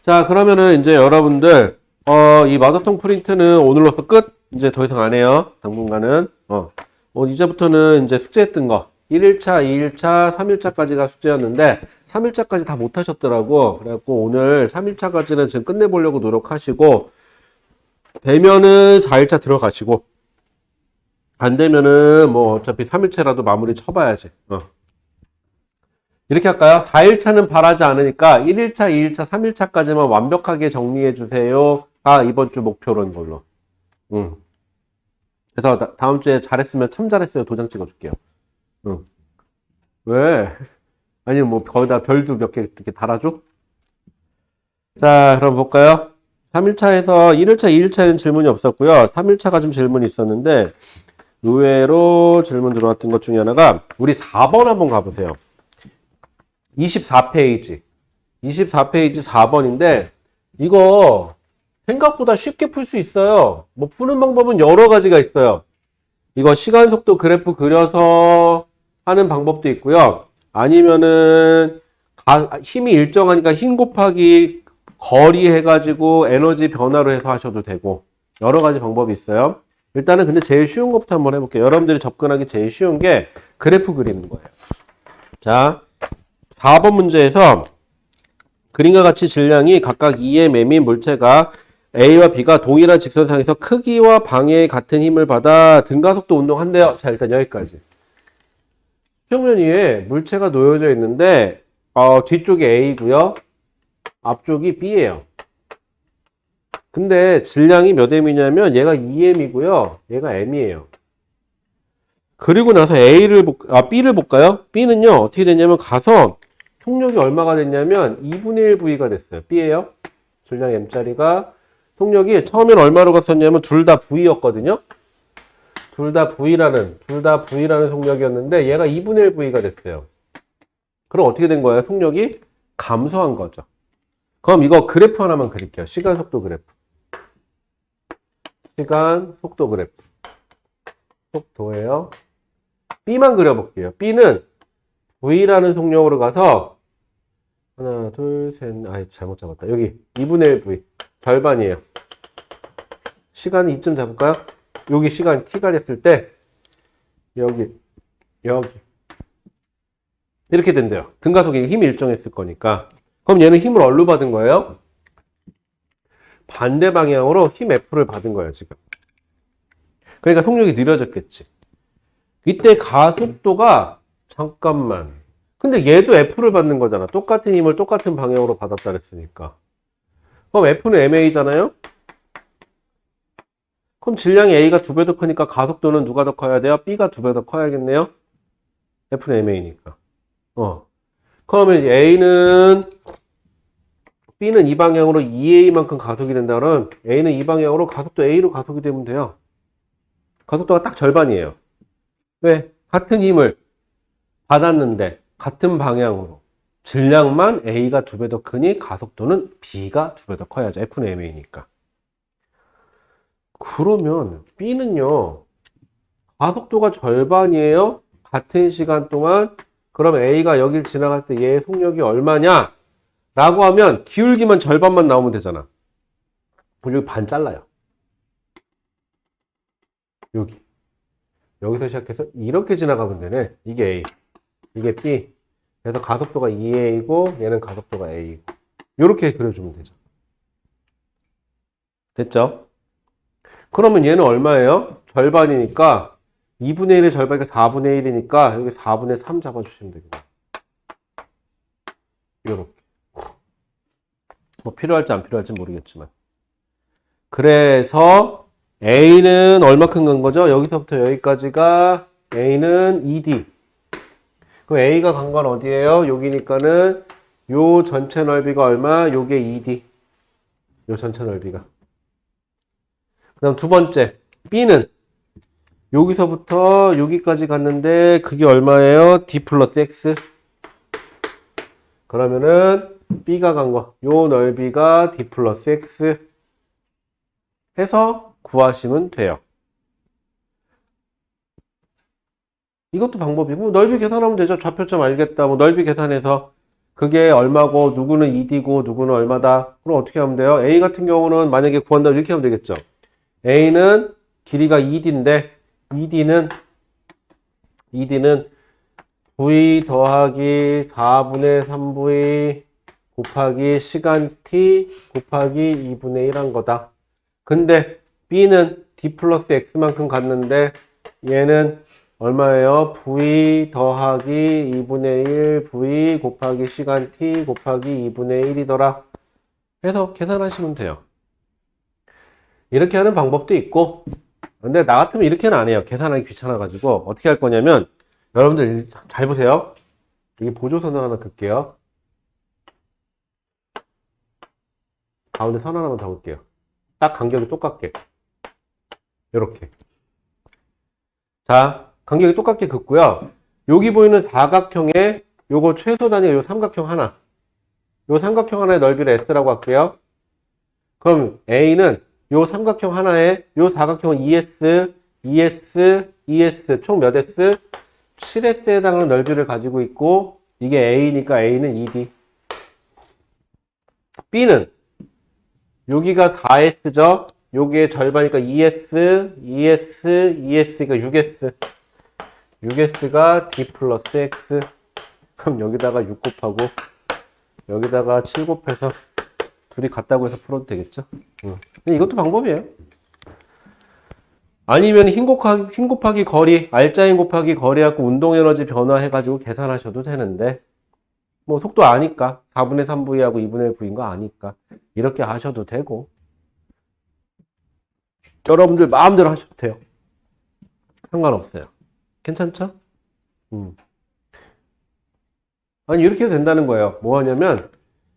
자, 그러면은 이제 여러분들, 이 마더통 프린트는 오늘로서 끝. 이제 더 이상 안 해요. 당분간은. 이제부터는 이제 숙제했던 거. 1일차, 2일차, 3일차까지가 숙제였는데, 3일차까지 다 못하셨더라고. 그래갖고 오늘 3일차까지는 지금 끝내보려고 노력하시고, 되면은 4일차 들어가시고, 안 되면은 뭐 어차피 3일차라도 마무리 쳐봐야지. 이렇게 할까요? 4일차는 바라지 않으니까 1일차, 2일차, 3일차까지만 완벽하게 정리해 주세요가 이번 주 목표로인 걸로. 그래서 다음 주에 잘했으면 참 잘했어요. 도장 찍어 줄게요. 왜? 아니 뭐 거기다 별도 몇 개 이렇게 달아줘? 자, 그럼 볼까요? 3일차에서 1일차, 2일차에는 질문이 없었고요. 3일차가 좀 질문이 있었는데 의외로 질문 들어왔던 것 중에 하나가 우리 4번 한번 가보세요. 24페이지. 24페이지 4번인데 이거 생각보다 쉽게 풀 수 있어요. 뭐 푸는 방법은 여러 가지가 있어요. 이거 시간 속도 그래프 그려서 하는 방법도 있고요. 아니면은 힘이 일정하니까 힘 곱하기 거리 해가지고 에너지 변화로 해서 하셔도 되고 여러 가지 방법이 있어요. 일단은 근데 제일 쉬운 것부터 한번 해볼게요. 여러분들이 접근하기 제일 쉬운 게 그래프 그리는 거예요. 자, 4번 문제에서 그림과 같이 질량이 각각 2m인 물체가 A와 B가 동일한 직선상에서 크기와 방향의 같은 힘을 받아 등가속도 운동한대요. 자, 일단 여기까지. 평면 위에 물체가 놓여져 있는데 뒤쪽이 A고요. 앞쪽이 B예요. 근데 질량이 몇 m이냐면 얘가 2m이고요. 얘가 m이에요. 그리고 나서 B를 볼까요? B는요, 어떻게 됐냐면 가서 속력이 얼마가 됐냐면 2분의 1 V가 됐어요. B예요. 질량 M짜리가 속력이 처음엔 얼마로 갔었냐면 둘 다 V였거든요. 둘 다 V라는 속력이었는데 얘가 2분의 1 V가 됐어요. 그럼 어떻게 된 거예요? 속력이 감소한 거죠. 그럼 이거 그래프 하나만 그릴게요. 시간 속도 그래프. 시간 속도 그래프. 속도예요. B만 그려볼게요. B는 V라는 속력으로 가서 하나, 둘, 셋, 잘못 잡았다. 여기 2분의 1 V. 절반이에요. 시간은 이쯤 잡을까요? 여기 시간 T가 됐을 때 여기 이렇게 된대요. 등가속이 힘이 일정했을 거니까. 그럼 얘는 힘을 어디로 받은 거예요? 반대 방향으로 힘 F를 받은 거예요, 지금. 그러니까 속력이 느려졌겠지. 이때 가속도가 잠깐만. 근데 얘도 F를 받는 거잖아. 똑같은 힘을 똑같은 방향으로 받았다 그랬으니까. 그럼 F는 MA잖아요? 그럼 질량이 A가 2배 더 크니까 가속도는 누가 더 커야 돼요? B가 2배 더 커야겠네요? F는 MA니까. 그러면 B는 이 방향으로 2A만큼 가속이 된다 그러면 A는 이 방향으로 가속도 A로 가속이 되면 돼요. 가속도가 딱 절반이에요. 왜? 같은 힘을 받았는데 같은 방향으로 질량만 A가 2배 더 크니 가속도는 B가 2배 더 커야죠. F는 MA니까. 그러면 B는요. 가속도가 절반이에요. 같은 시간 동안. 그럼 A가 여길 지나갈 때 얘의 속력이 얼마냐? 라고 하면 기울기만 절반만 나오면 되잖아. 그럼 여기 반 잘라요. 여기서 시작해서 이렇게 지나가면 되네. 이게 A, 이게 B. 그래서 가속도가 2A고 얘는 가속도가 A고 이렇게 그려주면 되죠. 됐죠? 그러면 얘는 얼마예요? 절반이니까 2분의 1의 절반이니까 4분의 1이니까 여기 4분의 3 잡아주시면 되겠네요. 이렇게. 뭐 필요할지 안 필요할지 모르겠지만. 그래서 A는 얼마큼 간 거죠? 여기서부터 여기까지가 A는 2D. 그럼 A가 간 건 어디예요? 여기니까는 요 전체 넓이가 얼마? 요게 2D. 요 전체 넓이가. 그 다음 두 번째 B는 여기서부터 여기까지 갔는데 그게 얼마예요? D 플러스 X. 그러면은 B가 간 거, 요 넓이가 D 플러스 X 해서 구하시면 돼요. 이것도 방법이고 넓이 계산하면 되죠. 좌표점 알겠다. 뭐 넓이 계산해서 그게 얼마고 누구는 2D고 누구는 얼마다. 그럼 어떻게 하면 돼요? A 같은 경우는 만약에 구한다 이렇게 하면 되겠죠. A는 길이가 2D인데 2D는 V 더하기 4분의 3V 곱하기 시간 t 곱하기 2분의 1 한 거다. 근데 B는 D 플러스 X만큼 갔는데 얘는 얼마예요? V 더하기 2분의 1 V 곱하기 시간 t 곱하기 2분의 1이더라. 해서 계산하시면 돼요. 이렇게 하는 방법도 있고, 근데 나 같으면 이렇게는 안 해요. 계산하기 귀찮아가지고 어떻게 할 거냐면 여러분들 잘 보세요. 이게 보조선을 하나 긋게요. 가운데 선 하나만 더 긋게요. 딱 간격이 똑같게. 이렇게. 자, 간격이 똑같게 긋고요. 여기 보이는 사각형에 요거 최소 단위가 요 삼각형 하나. 요 삼각형 하나의 넓이를 S라고 할게요. 그럼 A는 요 삼각형 하나에 요 사각형은 ES 총 몇 S? 7S에 해당하는 넓이를 가지고 있고 이게 A니까 A는 2D. B는 여기가 4S죠. 여기에 절반이니까 ES니까 6S. 6S가 D 플러스 X. 그럼 여기다가 6 곱하고 여기다가 7 곱해서 둘이 같다고 해서 풀어도 되겠죠. 이것도 방법이에요. 아니면 힘 곱하기 거리, R자인 곱하기 거리 갖고 운동 에너지 변화해가지고 계산하셔도 되는데, 뭐 속도 아니까 4분의 3V하고 2분의 1V인 거 아니까 이렇게 하셔도 되고, 여러분들 마음대로 하셔도 돼요. 상관없어요. 괜찮죠? 아니 이렇게 해도 된다는 거예요. 뭐 하냐면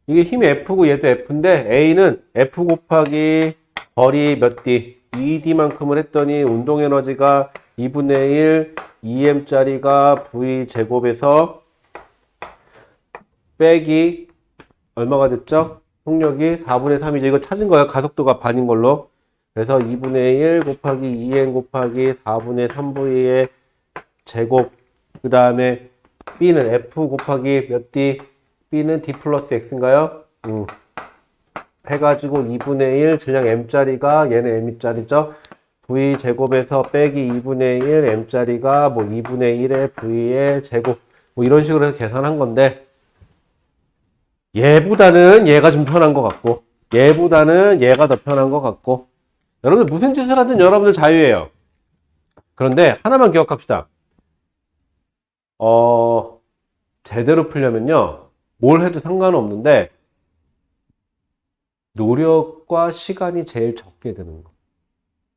이게 힘이 F고 얘도 F인데 A는 F 곱하기 거리 몇 D? 2D만큼을 했더니 운동 에너지가 2분의 1 EM짜리가 V 제곱에서 빼기 얼마가 됐죠? 속력이 4분의 3이죠. 이거 찾은 거예요. 가속도가 반인 걸로. 그래서 2분의 1 곱하기 2M 곱하기 4분의 3V의 제곱. 그 다음에 B는 F 곱하기 몇 D? B는 D 플러스 X인가요? 해가지고 2분의 1 질량 M짜리가 얘는 M짜리죠. V 제곱에서 빼기 2분의 1 M짜리가 뭐 2분의 1의 V의 제곱. 뭐 이런 식으로 해서 계산한 건데 얘보다는 얘가 좀 편한 것 같고 얘보다는 얘가 더 편한 것 같고 여러분들 무슨 짓을 하든 여러분들 자유예요. 그런데 하나만 기억합시다. 제대로 풀려면요 뭘 해도 상관없는데 노력과 시간이 제일 적게 드는 거.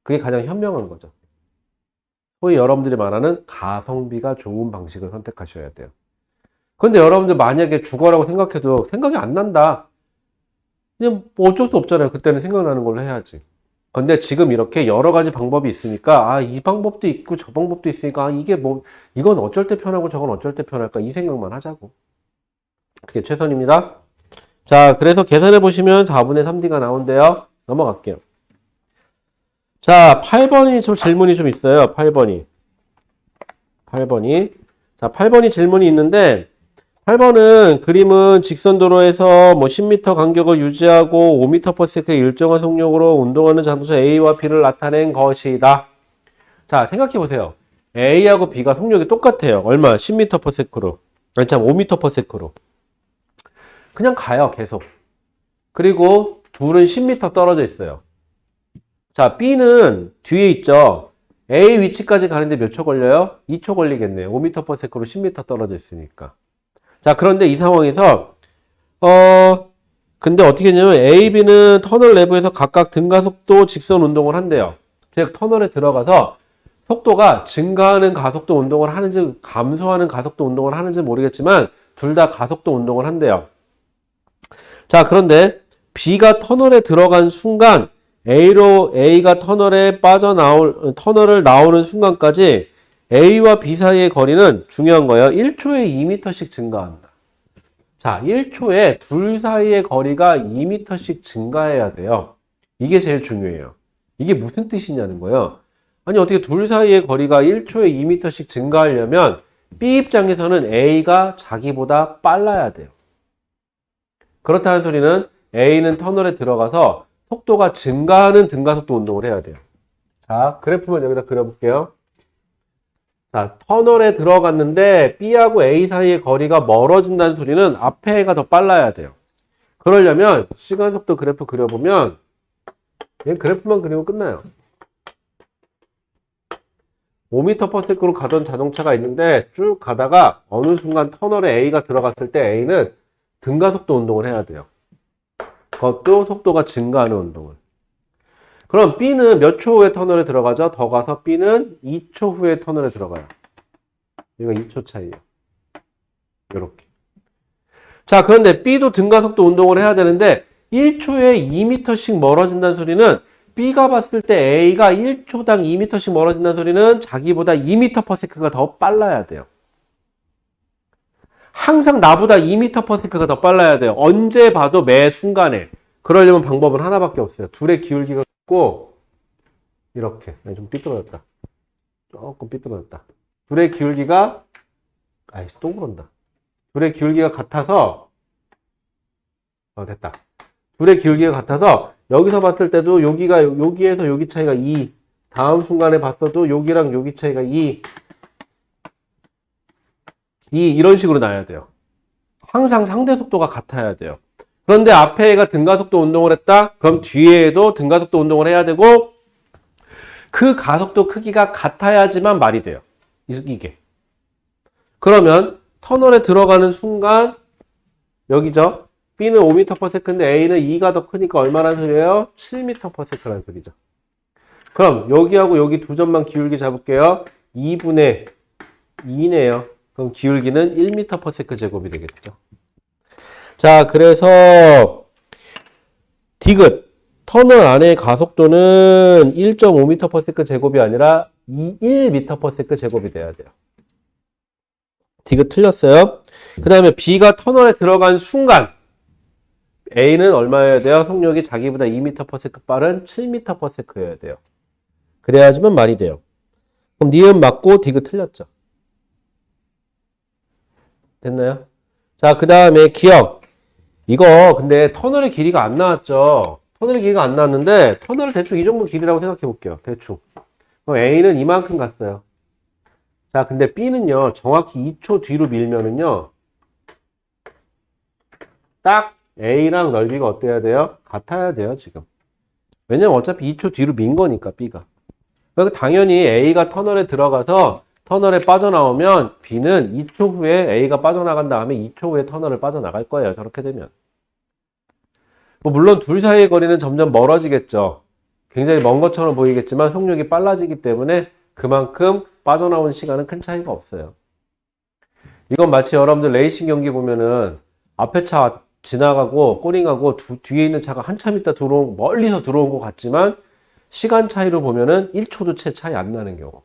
그게 가장 현명한 거죠. 소위 여러분들이 말하는 가성비가 좋은 방식을 선택하셔야 돼요. 그런데 여러분들 만약에 주거라고 생각해도 생각이 안 난다. 그냥 뭐 어쩔 수 없잖아요. 그때는 생각나는 걸로 해야지. 근데 지금 이렇게 여러 가지 방법이 있으니까 이 방법도 있고 저 방법도 있으니까 이게 뭐 이건 어쩔 때 편하고 저건 어쩔 때 편할까 이 생각만 하자고. 그게 최선입니다. 자, 그래서 계산해 보시면 4분의 3D가 나온대요. 넘어갈게요. 자, 8번이 좀 질문이 좀 있어요. 8번이. 자, 8번이 질문이 있는데 8번은 그림은 직선도로에서 뭐 10m 간격을 유지하고 5m/s의 일정한 속력으로 운동하는 자동차 A와 B를 나타낸 것이다. 자, 생각해 보세요. A하고 B가 속력이 똑같아요. 얼마? 10m/s로. 아니 참 5m/s로. 그냥 가요, 계속. 그리고 둘은 10m 떨어져 있어요. 자, B는 뒤에 있죠. A 위치까지 가는데 몇 초 걸려요? 2초 걸리겠네요. 5m/s로 10m 떨어져 있으니까. 자, 그런데 이 상황에서 근데 어떻게 했냐면 A, B는 터널 내부에서 각각 등가속도 직선 운동을 한대요. 즉 터널에 들어가서 속도가 증가하는 가속도 운동을 하는지 감소하는 가속도 운동을 하는지 모르겠지만 둘 다 가속도 운동을 한대요. 자, 그런데 B가 터널에 들어간 순간 A가 터널을 나오는 순간까지 A와 B 사이의 거리는 중요한 거예요. 1초에 2m씩 증가한다. 자, 1초에 둘 사이의 거리가 2m씩 증가해야 돼요. 이게 제일 중요해요. 이게 무슨 뜻이냐는 거예요. 아니, 어떻게 둘 사이의 거리가 1초에 2m씩 증가하려면 B 입장에서는 A가 자기보다 빨라야 돼요. 그렇다는 소리는 A는 터널에 들어가서 속도가 증가하는 등가속도 운동을 해야 돼요. 자, 그래프만 여기다 그려볼게요. 자, 터널에 들어갔는데 B하고 A 사이의 거리가 멀어진다는 소리는 앞에 A가 더 빨라야 돼요. 그러려면 시간속도 그래프 그려보면 얘 그래프만 그리면 끝나요. 5m/s로 가던 자동차가 있는데 쭉 가다가 어느 순간 터널에 A가 들어갔을 때 A는 등가속도 운동을 해야 돼요. 그것도 속도가 증가하는 운동을. 그럼 B는 몇 초 후에 터널에 들어가죠? 더 가서 B는 2초 후에 터널에 들어가요. 이거 2초 차이예요. 이렇게. 자, 그런데 B도 등가속도 운동을 해야 되는데 1초에 2m씩 멀어진다는 소리는 B가 봤을 때 A가 1초당 2m씩 멀어진다는 소리는 자기보다 2m/s가 더 빨라야 돼요. 항상 나보다 2m/s가 더 빨라야 돼요. 언제 봐도 매 순간에. 그러려면 방법은 하나밖에 없어요. 둘의 기울기가 같고 이렇게. 좀 삐뚤어졌다. 조금 삐뚤어졌다. 둘의 기울기가 아이씨 또 그런다. 둘의 기울기가 같아서 됐다. 둘의 기울기가 같아서 여기서 봤을 때도 여기가 여기에서 여기 차이가 2. 다음 순간에 봤어도 여기랑 여기 차이가 2. 이런 식으로 나야 돼요. 항상 상대 속도가 같아야 돼요. 그런데 앞에 애가 등가속도 운동을 했다? 그럼 뒤에도 등가속도 운동을 해야 되고 그 가속도 크기가 같아야지만 말이 돼요. 이게. 그러면 터널에 들어가는 순간 여기죠. B는 5m/s인데 A는 2가 더 크니까 얼마나 소리예요? 7m/s라는 소리죠. 그럼 여기하고 여기 두 점만 기울기 잡을게요. 2분의 2네요. 그럼 기울기는 1m/s 제곱이 되겠죠. 자, 그래서 디귿 터널 안의 가속도는 1.5m/s 제곱이 아니라 1m/s 제곱이 돼야 돼요. 디귿 틀렸어요. 그 다음에 B가 터널에 들어간 순간 A는 얼마여야 돼요? 속력이 자기보다 2m/s 빠른 7m/s여야 돼요. 그래야지만 말이 돼요. 그럼 니은 맞고 디귿 틀렸죠. 됐나요? 자, 그 다음에 기억. 이거 근데 터널의 길이가 안 나왔죠. 터널의 길이가 안 나왔는데 터널을 대충 이 정도 길이라고 생각해 볼게요. 대충. 그럼 A는 이만큼 갔어요. 자, 근데 B는요. 정확히 2초 뒤로 밀면은요. 딱 A랑 넓이가 어때야 돼요? 같아야 돼요, 지금. 왜냐면 어차피 2초 뒤로 민 거니까, B가. 그러니까 당연히 A가 터널에 들어가서 터널에 빠져나오면 B는 2초 후에 A가 빠져나간 다음에 2초 후에 터널을 빠져나갈 거예요. 저렇게 되면. 뭐 물론 둘 사이의 거리는 점점 멀어지겠죠. 굉장히 먼 것처럼 보이겠지만 속력이 빨라지기 때문에 그만큼 빠져나오는 시간은 큰 차이가 없어요. 이건 마치 여러분들 레이싱 경기 보면은 앞에 차 지나가고 꼬링하고 뒤에 있는 차가 한참 있다 멀리서 들어온 것 같지만 시간 차이로 보면은 1초도 채 차이 안 나는 경우.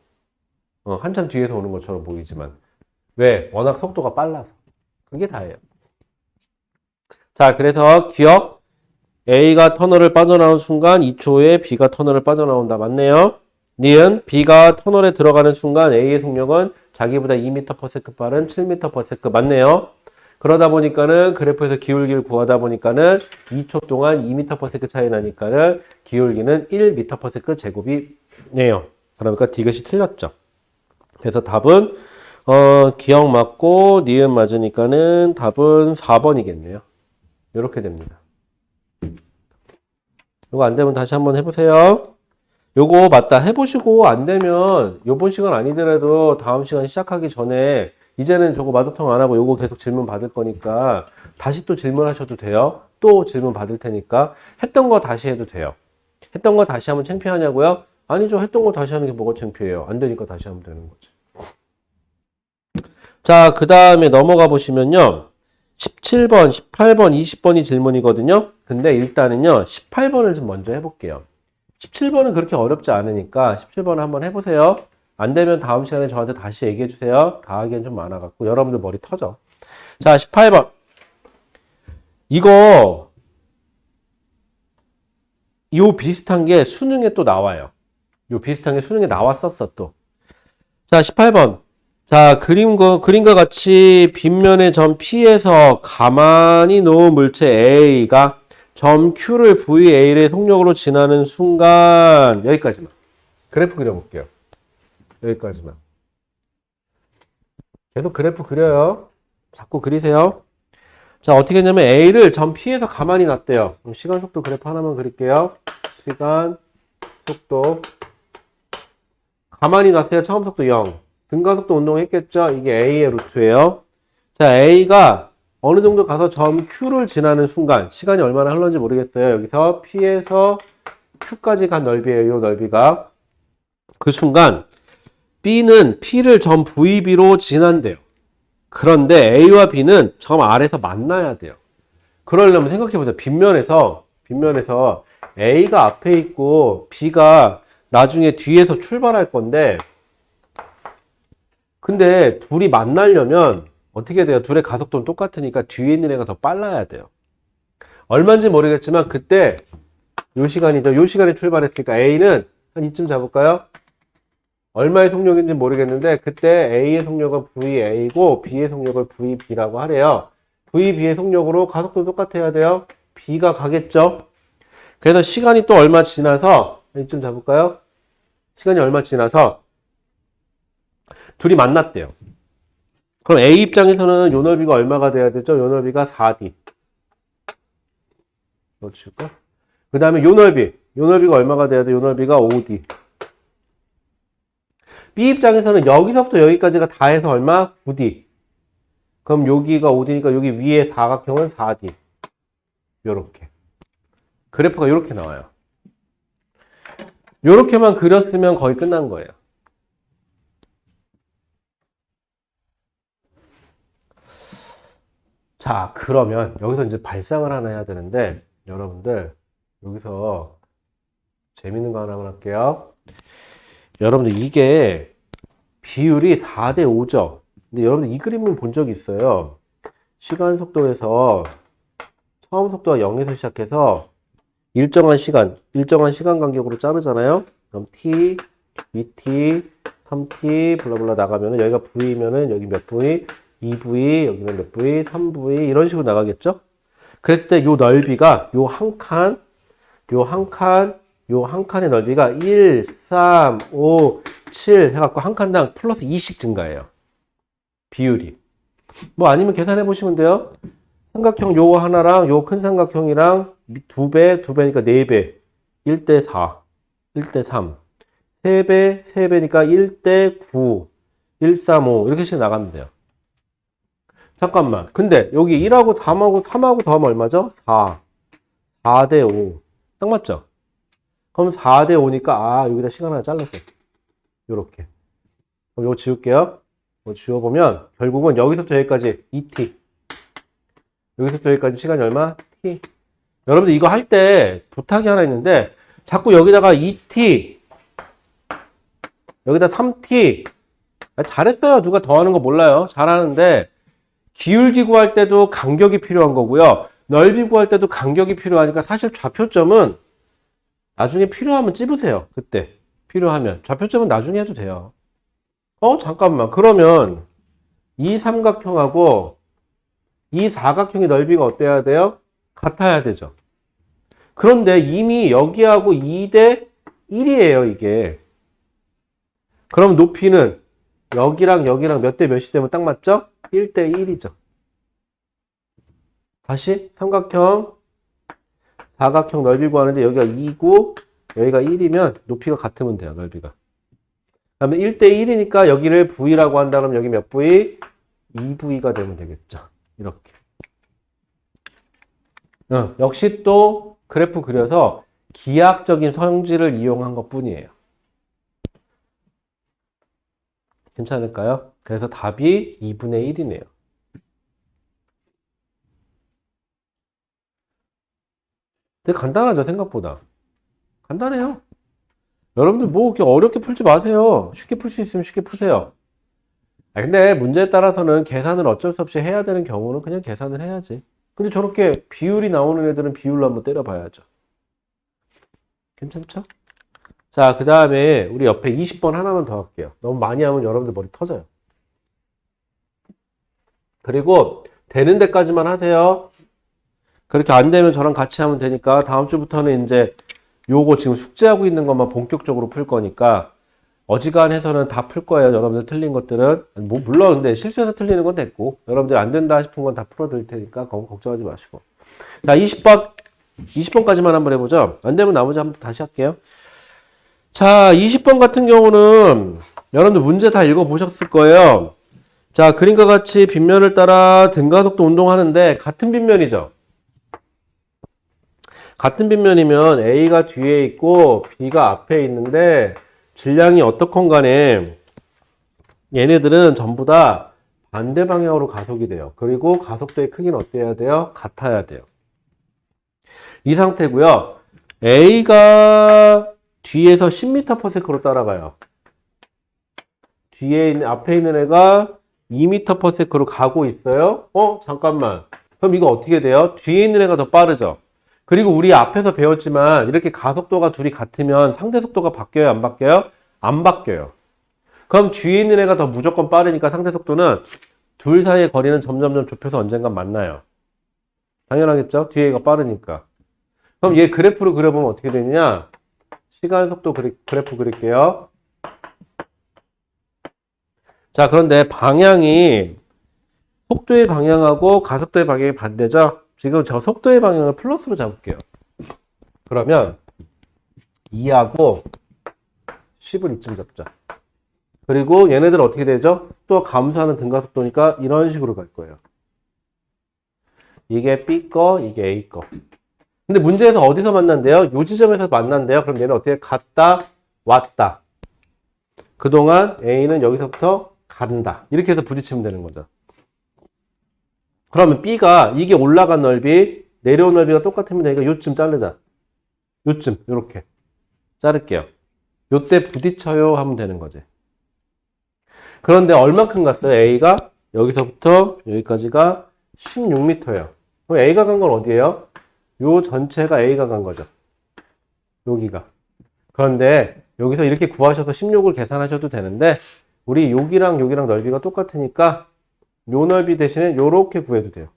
한참 뒤에서 오는 것처럼 보이지만 왜? 워낙 속도가 빨라서. 그게 다예요. 자, 그래서 기억 A가 터널을 빠져나온 순간 2초에 B가 터널을 빠져나온다. 맞네요. 니은 B가 터널에 들어가는 순간 A의 속력은 자기보다 2m/s 빠른 7m/s 맞네요. 그러다 보니까는 그래프에서 기울기를 구하다 보니까는 2초 동안 2m/s 차이 나니까는 기울기는 1m/s 제곱이 네요. 그러니까 디귿이 틀렸죠. 그래서 답은 기억 맞고 니은 맞으니까는 답은 4번이겠네요. 이렇게 됩니다. 이거 안 되면 다시 한번 해보세요. 요거 맞다 해보시고 안 되면 요번 시간 아니더라도 다음 시간 시작하기 전에 이제는 저거 마도통 안 하고 요거 계속 질문 받을 거니까 다시 또 질문하셔도 돼요. 또 질문 받을 테니까 했던 거 다시 해도 돼요. 했던 거 다시 하면 창피하냐고요? 아니죠. 했던 거 다시 하는 게 뭐가 창피해요. 안 되니까 다시 하면 되는 거지. 자, 그 다음에 넘어가 보시면요. 17번, 18번, 20번이 질문이거든요. 근데 일단은요. 18번을 좀 먼저 해볼게요. 17번은 그렇게 어렵지 않으니까 17번 한번 해보세요. 안 되면 다음 시간에 저한테 다시 얘기해 주세요. 다 하기엔 좀 많아갖고 여러분들 머리 터져. 자, 18번. 이거 요 비슷한 게 수능에 또 나와요. 요 비슷한 게 수능에 나왔었어 또. 자, 18번. 자, 그림과 같이 빗면의 점 P에서 가만히 놓은 물체 A가 점 Q를 VA의 속력으로 지나는 순간, 여기까지만. 그래프 그려볼게요. 여기까지만. 계속 그래프 그려요. 자꾸 그리세요. 자, 어떻게 했냐면 A를 점 P에서 가만히 놨대요. 그럼 시간 속도 그래프 하나만 그릴게요. 시간 속도. 가만히 놨어요. 처음 속도 0. 등가속도 운동했겠죠? 이게 A의 루트예요. 자, A가 어느 정도 가서 점 Q를 지나는 순간, 시간이 얼마나 흘렀는지 모르겠어요. 여기서 P에서 Q까지 간 넓이에요. 이 넓이가. 그 순간 B는 P를 점 VB로 지난대요. 그런데 A와 B는 점 R에서 만나야 돼요. 그러려면 생각해보세요. 빗면에서 A가 앞에 있고 B가 나중에 뒤에서 출발할 건데, 근데 둘이 만나려면 어떻게 돼요? 둘의 가속도는 똑같으니까 뒤에 있는 애가 더 빨라야 돼요. 얼마인지 모르겠지만 그때 요 시간이죠. 요 시간에 출발했으니까 A는 한 이쯤 잡을까요? 얼마의 속력인지 모르겠는데 그때 A의 속력은 VA고 B의 속력을 VB라고 하래요. VB의 속력으로 가속도 똑같아야 돼요. B가 가겠죠. 그래서 시간이 또 얼마 지나서 이쯤 잡을까요? 시간이 얼마 지나서 둘이 만났대요. 그럼 A 입장에서는 요 넓이가 얼마가 돼야 되죠? 요 넓이가 4D. 이거 치울까? 그 다음에 요 넓이가 얼마가 돼야 돼? 요 넓이가 5D. B 입장에서는 여기서부터 여기까지가 다 해서 얼마? 9D. 그럼 여기가 5D니까 여기 위에 사각형은 4D. 요렇게. 그래프가 요렇게 나와요. 요렇게만 그렸으면 거의 끝난 거예요. 자, 그러면 여기서 이제 발상을 하나 해야 되는데, 여러분들 여기서 재밌는 거 하나만 할게요. 여러분들 이게 비율이 4대 5죠. 근데 여러분들 이 그림을 본 적이 있어요. 시간 속도에서 처음 속도가 0에서 시작해서 일정한 시간 간격으로 자르잖아요. 그럼 t, 2t, 3t 블라블라 나가면은 여기가 v면은 여기 몇 v, 2v, 여기는 몇 v, 3v 이런 식으로 나가겠죠? 그랬을 때 요 넓이가 요 한 칸의 넓이가 1, 3, 5, 7 해갖고 한 칸당 플러스 2씩 증가해요. 비율이. 뭐 아니면 계산해 보시면 돼요. 삼각형 요거 하나랑 요 큰 삼각형이랑 2배, 2배니까 4배. 1대 4, 1대 3. 3배, 3배니까 1대 9, 1, 3, 5 이렇게씩 나가면 돼요. 잠깐만. 근데 여기 1하고 3하고 더하면 얼마죠? 4. 4대 5. 딱 맞죠? 그럼 4대 5니까 여기다 시간 하나 잘랐어요. 요렇게. 그럼 요거 지울게요. 이거 지워보면 결국은 여기서부터 여기까지 2t. 여기서부터 여기까지 시간이 얼마? t. 여러분들 이거 할 때 부탁이 하나 있는데 자꾸 여기다가 2t 여기다 3t 잘했어요. 누가 더하는 거 몰라요. 잘하는데 기울기 구할 때도 간격이 필요한 거고요. 넓이 구할 때도 간격이 필요하니까 사실 좌표점은 나중에 필요하면 찝으세요. 그때 필요하면 좌표점은 나중에 해도 돼요. 잠깐만. 그러면 이 삼각형하고 이 사각형의 넓이가 어때야 돼요? 같아야 되죠. 그런데 이미 여기하고 2대 1이에요, 이게. 그럼 높이는 여기랑 몇 대 몇이 되면 딱 맞죠? 1대 1이죠. 다시 사각형 넓이 구하는데 여기가 2고 여기가 1이면 높이가 같으면 돼요, 넓이가. 그러면 1대 1이니까 여기를 V라고 한다 그러면 여기 몇 V? 2V가 되면 되겠죠. 이렇게. 역시 또 그래프 그려서 기하학적인 성질을 이용한 것 뿐이에요. 괜찮을까요? 그래서 답이 2분의 1이네요. 되게 간단하죠, 생각보다. 간단해요. 여러분들 뭐 이렇게 어렵게 풀지 마세요. 쉽게 풀 수 있으면 쉽게 푸세요. 근데 문제에 따라서는 계산을 어쩔 수 없이 해야 되는 경우는 그냥 계산을 해야지. 근데 저렇게 비율이 나오는 애들은 비율로 한번 때려봐야죠. 괜찮죠? 자, 그 다음에 우리 옆에 20번 하나만 더 할게요. 너무 많이 하면 여러분들 머리 터져요. 그리고 되는 데까지만 하세요. 그렇게 안 되면 저랑 같이 하면 되니까 다음 주부터는 이제 요거 지금 숙제하고 있는 것만 본격적으로 풀 거니까 어지간해서는 다 풀 거예요. 여러분들 틀린 것들은. 뭐 물론 근데 실수해서 틀리는 건 됐고 여러분들 안 된다 싶은 건 다 풀어드릴 테니까 걱정하지 마시고. 자, 20번까지만 한번 해보죠. 안 되면 나머지 한번 다시 할게요. 자, 20번 같은 경우는 여러분들 문제 다 읽어보셨을 거예요. 자, 그림과 같이 빗면을 따라 등가속도 운동하는데 같은 빗면이죠. 같은 빗면이면 A가 뒤에 있고 B가 앞에 있는데 질량이 어떻건 간에 얘네들은 전부 다 반대 방향으로 가속이 돼요. 그리고 가속도의 크기는 어때야 돼요? 같아야 돼요. 이 상태고요. A가 뒤에서 10m/s로 따라가요. 앞에 있는 애가 2m/s로 가고 있어요. 잠깐만. 그럼 이거 어떻게 돼요? 뒤에 있는 애가 더 빠르죠. 그리고 우리 앞에서 배웠지만 이렇게 가속도가 둘이 같으면 상대 속도가 바뀌어요? 안 바뀌어요? 안 바뀌어요. 그럼 뒤에 있는 애가 더 무조건 빠르니까 상대 속도는 둘 사이의 거리는 점점점 좁혀서 언젠간 만나요. 당연하겠죠? 뒤에 애가 빠르니까. 그럼 얘 그래프로 그려보면 어떻게 되느냐? 시간 속도 그래프 그릴게요. 자, 그런데 방향이 속도의 방향하고 가속도의 방향이 반대죠? 지금 저 속도의 방향을 플러스로 잡을게요. 그러면 2하고 10을 이쯤 잡자. 그리고 얘네들 어떻게 되죠? 또 감소하는 등가속도니까 이런 식으로 갈 거예요. 이게 B 거, 이게 A 거. 근데 문제에서 어디서 만난대요? 요 지점에서 만난대요. 그럼 얘는 어떻게 갔다, 왔다. 그동안 A는 여기서부터 간다. 이렇게 해서 부딪히면 되는 거죠. 그러면 B가 이게 올라간 넓이, 내려온 넓이가 똑같으면 되니까 요쯤 자르자. 요쯤, 요렇게. 자를게요. 요때 부딪혀요 하면 되는 거지. 그런데 얼만큼 갔어요? A가 여기서부터 여기까지가 16m예요. 그럼 A가 간 건 어디예요? 요 전체가 A가 간 거죠. 여기가. 그런데 여기서 이렇게 구하셔서 16을 계산하셔도 되는데 우리 여기랑 넓이가 똑같으니까 요 넓이 대신에 요렇게 구해도 돼요.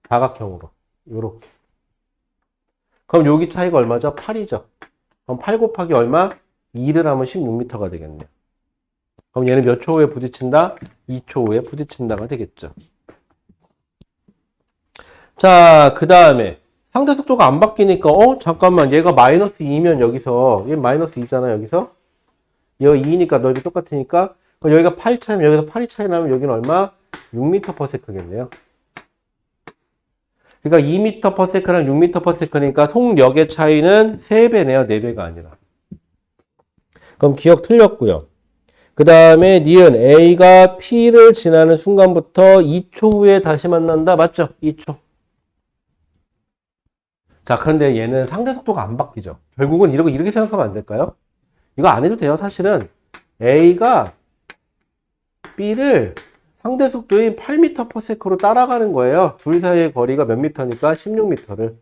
사각형으로. 요렇게. 그럼 여기 차이가 얼마죠? 8이죠. 그럼 8 곱하기 얼마? 2를 하면 16m가 되겠네요. 그럼 얘는 몇 초 후에 부딪힌다? 2초 후에 부딪힌다가 되겠죠. 자, 그 다음에 상대 속도가 안 바뀌니까 잠깐만 얘가 마이너스 2면 여기서 얘 마이너스 2잖아 여기서 얘가 2니까 넓이 똑같으니까 여기가 8 차이면 여기서 8이 차이 나면 여기는 얼마? 6m/s겠네요. 그러니까 2m/s랑 6m/s니까 속력의 차이는 3배네요. 4배가 아니라. 그럼 기억 틀렸고요. 그 다음에 니은 A가 P를 지나는 순간부터 2초 후에 다시 만난다. 맞죠? 2초. 자, 그런데 얘는 상대 속도가 안 바뀌죠. 결국은 이렇게 생각하면 안 될까요? 이거 안 해도 돼요. 사실은 A가 B를 상대 속도인 8m/s로 따라가는 거예요. 둘 사이의 거리가 몇 미터니까 16m를.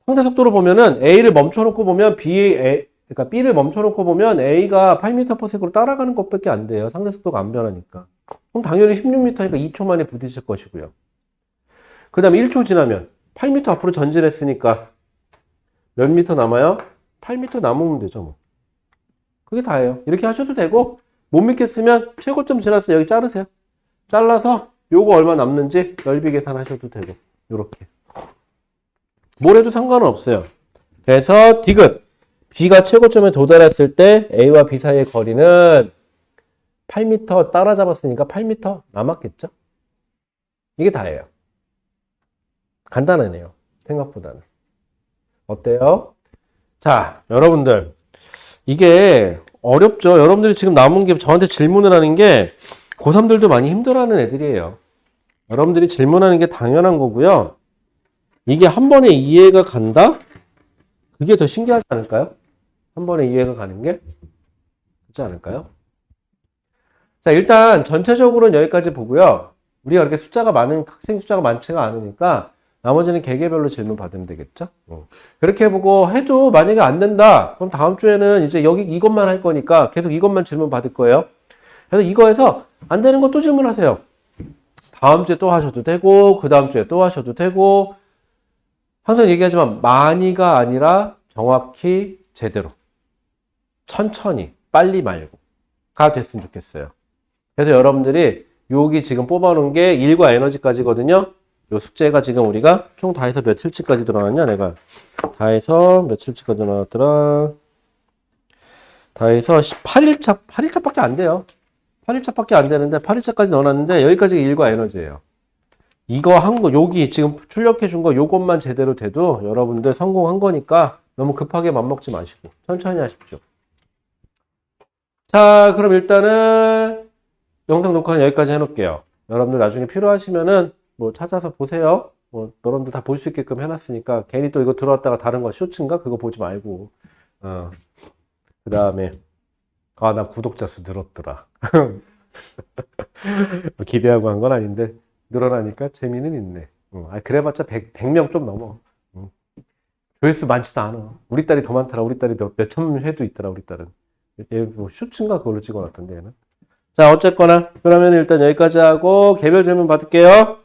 상대 속도로 보면은 A를 멈춰놓고 보면 그러니까 B를 멈춰놓고 보면 A가 8m/s로 따라가는 것밖에 안 돼요. 상대 속도가 안 변하니까. 그럼 당연히 16m니까 2초 만에 부딪힐 것이고요. 그 다음에 1초 지나면 8m 앞으로 전진했으니까 몇 미터 남아요? 8m 남으면 되죠. 뭐. 그게 다예요. 이렇게 하셔도 되고 못 믿겠으면 최고점 지났어요. 여기 자르세요. 잘라서 요거 얼마 남는지 넓이 계산하셔도 되고 요렇게. 뭘 해도 상관은 없어요. 그래서 디귿 B가 최고점에 도달했을 때 A와 B 사이의 거리는 8m 따라잡았으니까 8m 남았겠죠? 이게 다예요. 간단하네요. 생각보다는. 어때요? 자, 여러분들. 이게 어렵죠? 여러분들이 지금 남은 게 저한테 질문을 하는 게 고3들도 많이 힘들어하는 애들이에요. 여러분들이 질문하는 게 당연한 거고요. 이게 한 번에 이해가 간다? 그게 더 신기하지 않을까요? 한 번에 이해가 가는 게? 그렇지 않을까요? 자, 일단 전체적으로는 여기까지 보고요. 우리가 그렇게 학생 숫자가 많지가 않으니까 나머지는 개개별로 질문 받으면 되겠죠? 그렇게 해보고 해도 만약에 안 된다. 그럼 다음 주에는 이제 이것만 할 거니까 계속 이것만 질문 받을 거예요. 그래서 이거에서 안 되는 거 또 질문하세요. 다음 주에 또 하셔도 되고, 그 다음 주에 또 하셔도 되고, 항상 얘기하지만 많이가 아니라 정확히 제대로. 천천히, 빨리 말고가 됐으면 좋겠어요. 그래서 여러분들이 여기 지금 뽑아놓은 게 1과 에너지까지거든요. 요 숙제가 지금 우리가 총 다 해서 며칠치까지 들어놨냐, 내가. 다 해서 며칠치까지 나왔더라. 다 해서 8일차밖에 안 돼요. 8일차밖에 안 되는데 8일차까지 넣어놨는데 여기까지가 1과 에너지예요. 이거 한 거, 여기 지금 출력해 준 거 요것만 제대로 돼도 여러분들 성공한 거니까 너무 급하게 맘먹지 마시고 천천히 하십시오. 자, 그럼 일단은 영상 녹화는 여기까지 해놓을게요. 여러분들 나중에 필요하시면은 뭐 찾아서 보세요. 뭐 여러분들 다 볼 수 있게끔 해놨으니까 괜히 또 이거 들어왔다가 다른 거 쇼츠인가 그거 보지 말고. 그 다음에 나 구독자 수 늘었더라. 기대하고 한 건 아닌데 늘어나니까 재미는 있네. 그래봤자 100명 좀 넘어. 조회수 많지도 않아. 우리 딸이 더 많더라. 우리 딸이 몇천 회도 있더라. 우리 딸은. 얘 뭐 슈츠인가 그걸로 찍어놨던데 얘는. 자, 어쨌거나 그러면 일단 여기까지 하고 개별 질문 받을게요.